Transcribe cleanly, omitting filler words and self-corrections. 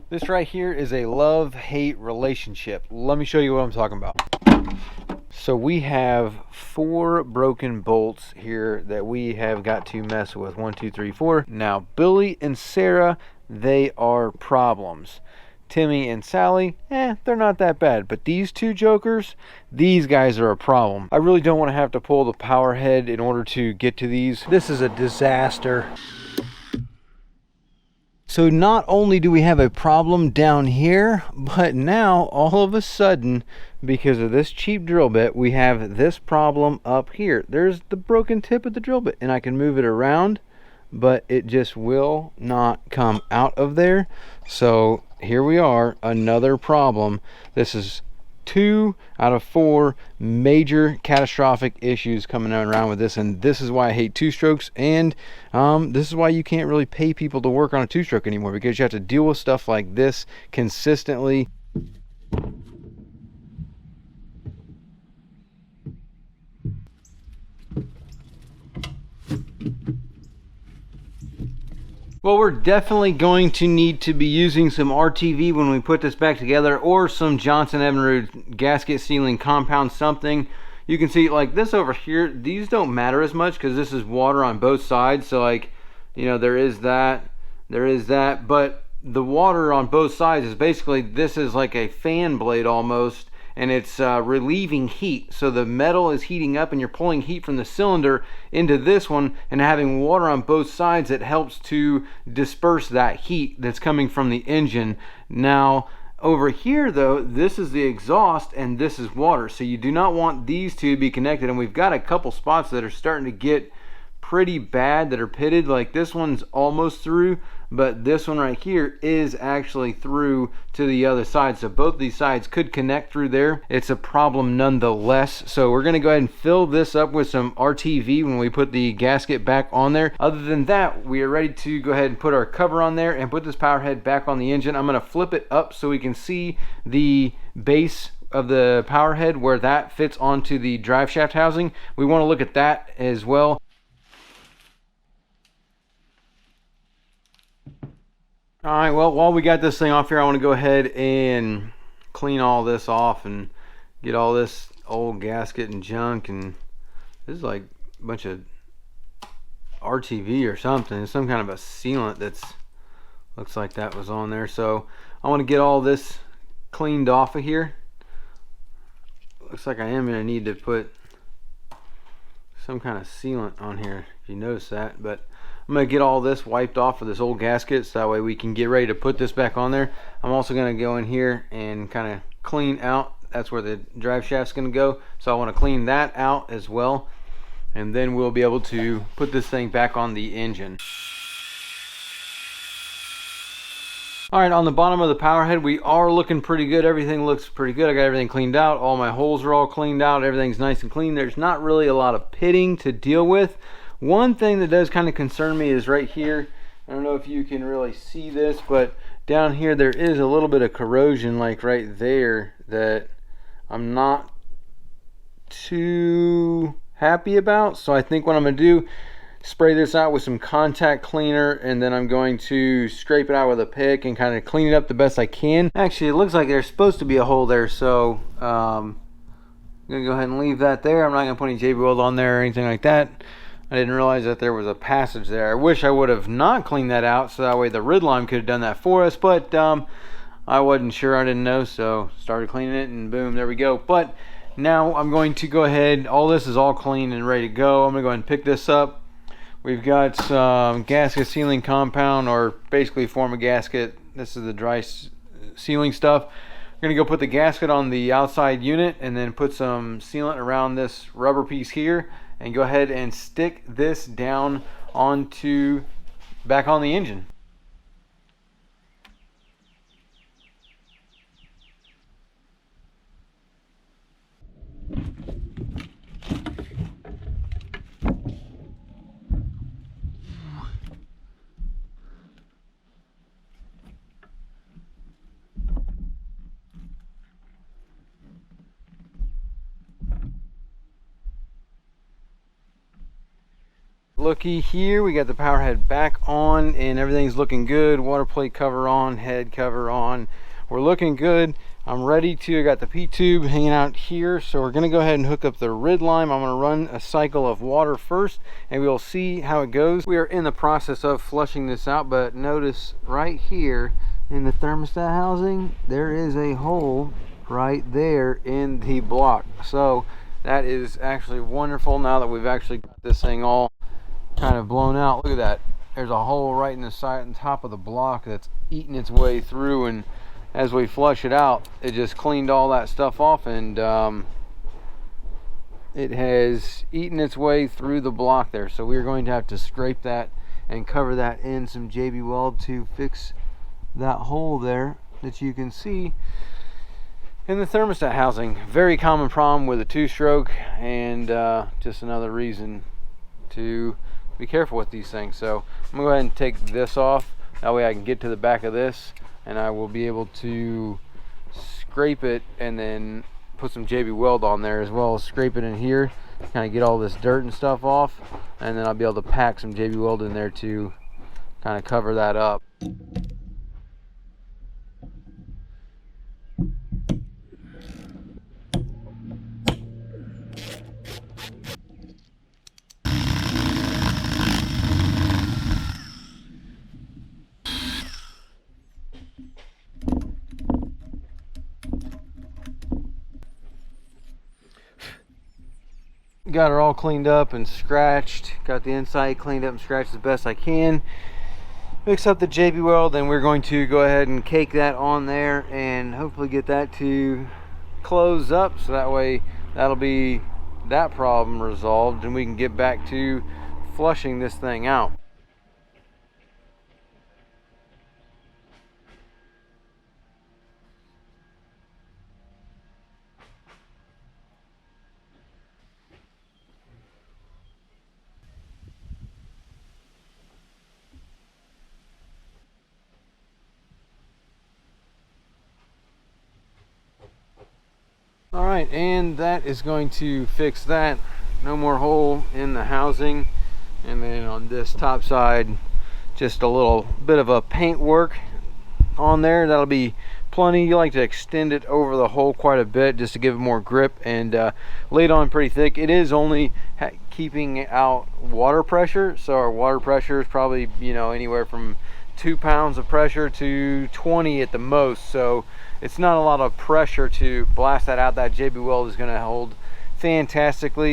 This right here is a love-hate relationship. Let me show you what I'm talking about. So we have 4 broken bolts here that we have got to mess with. 1, 2, 3, 4. Now Billy and Sarah, they are problems. Timmy and Sally, they're not that bad. But these 2 jokers, these guys are a problem. I really don't want to have to pull the power head in order to get to these. This is a disaster. So not only do we have a problem down here, but now all of a sudden, because of this cheap drill bit, we have this problem up here. There's the broken tip of the drill bit, and I can move it around, but it just will not come out of there. So here we are, another problem. This is 2 out of 4 major catastrophic issues coming around with this, and this is why I hate 2-strokes, and this is why you can't really pay people to work on a 2-stroke anymore, because you have to deal with stuff like this consistently. Well, we're definitely going to need to be using some RTV when we put this back together, or some Johnson Evinrude gasket sealing compound, something. You can see like this over here, these don't matter as much because this is water on both sides. So like, you know, there is that, but the water on both sides is basically, this is like a fan blade almost, and it's relieving heat. So the metal is heating up and you're pulling heat from the cylinder into this one, and having water on both sides, it helps to disperse that heat that's coming from the engine. Now over here though, this is the exhaust and this is water, so you do not want these two to be connected. And we've got a couple spots that are starting to get pretty bad that are pitted. Like this one's almost through, but this one right here is actually through to the other side, so both these sides could connect through there. It's a problem nonetheless. So we're going to go ahead and fill this up with some RTV when we put the gasket back on there. Other than that, we are ready to go ahead and put our cover on there and put this power head back on the engine. I'm going to flip it up so we can see the base of the power head, where that fits onto the drive shaft housing. We want to look at that as well. Alright, well, while we got this thing off here, I want to go ahead and clean all this off and get all this old gasket and junk. And this is like a bunch of RTV or something. It's some kind of a sealant that's, looks like that was on there. So I want to get all this cleaned off of here. Looks like I am going to need to put some kind of sealant on here, if you notice that. But I'm going to get all this wiped off of this old gasket, so that way we can get ready to put this back on there. I'm also going to go in here and kind of clean out, that's where the drive shaft's going to go, so I want to clean that out as well, and then we'll be able to put this thing back on the engine. Alright, on the bottom of the power head, we are looking pretty good. Everything looks pretty good. I got everything cleaned out. All my holes are all cleaned out. Everything's nice and clean. There's not really a lot of pitting to deal with. One thing that does kind of concern me is right here. I don't know if you can really see this, but down here there is a little bit of corrosion, like right there, that I'm not too happy about. So I think what I'm going to do, spray this out with some contact cleaner, and then I'm going to scrape it out with a pick and kind of clean it up the best I can. Actually, it looks like there's supposed to be a hole there, so I'm going to go ahead and leave that there. I'm not going to put any JB Weld on there or anything like that. I didn't realize that there was a passage there. I wish I would have not cleaned that out, so that way the rid line could have done that for us, but I wasn't sure, I didn't know, so started cleaning it, and boom, there we go. But now I'm going to go ahead, all this is all clean and ready to go. I'm going to go ahead and pick this up. We've got some gasket sealing compound, or basically form a gasket. This is the dry sealing stuff. We're going to go put the gasket on the outside unit, and then put some sealant around this rubber piece here, and go ahead and stick this down onto back on the engine. Looky here, we got the power head back on and everything's looking good. Water plate cover on, head cover on. We're looking good. I'm ready to, I got the P-tube hanging out here, so we're gonna go ahead and hook up the rid line. I'm gonna run a cycle of water first and we'll see how it goes. We are in the process of flushing this out, but notice right here in the thermostat housing, there is a hole right there in the block. So that is actually wonderful now that we've actually got this thing all kind of blown out. Look at that. There's a hole right in the side and top of the block that's eating its way through, and as we flush it out, it just cleaned all that stuff off, and it has eaten its way through the block there. So we're going to have to scrape that and cover that in some JB Weld to fix that hole there that you can see in the thermostat housing. Very common problem with a two-stroke, and just another reason to be careful with these things. So I'm gonna go ahead and take this off, that way I can get to the back of this and I will be able to scrape it and then put some JB Weld on there, as well as scrape it in here, kind of get all this dirt and stuff off, and then I'll be able to pack some JB Weld in there to kind of cover that up. Got her all cleaned up and scratched, got the inside cleaned up and scratched as best I can. Mix up the JB Weld, and we're going to go ahead and cake that on there and hopefully get that to close up, so that way that'll be that problem resolved and we can get back to flushing this thing out. All right, and that is going to fix that. No more hole in the housing. And then on this top side, just a little bit of a paint work on there. That'll be plenty. You like to extend it over the hole quite a bit just to give it more grip, and lay it on pretty thick. It is only keeping out water pressure, so our water pressure is probably, you know, anywhere from 2 pounds of pressure to 20 at the most, so it's not a lot of pressure to blast that out. That JB Weld is going to hold fantastically.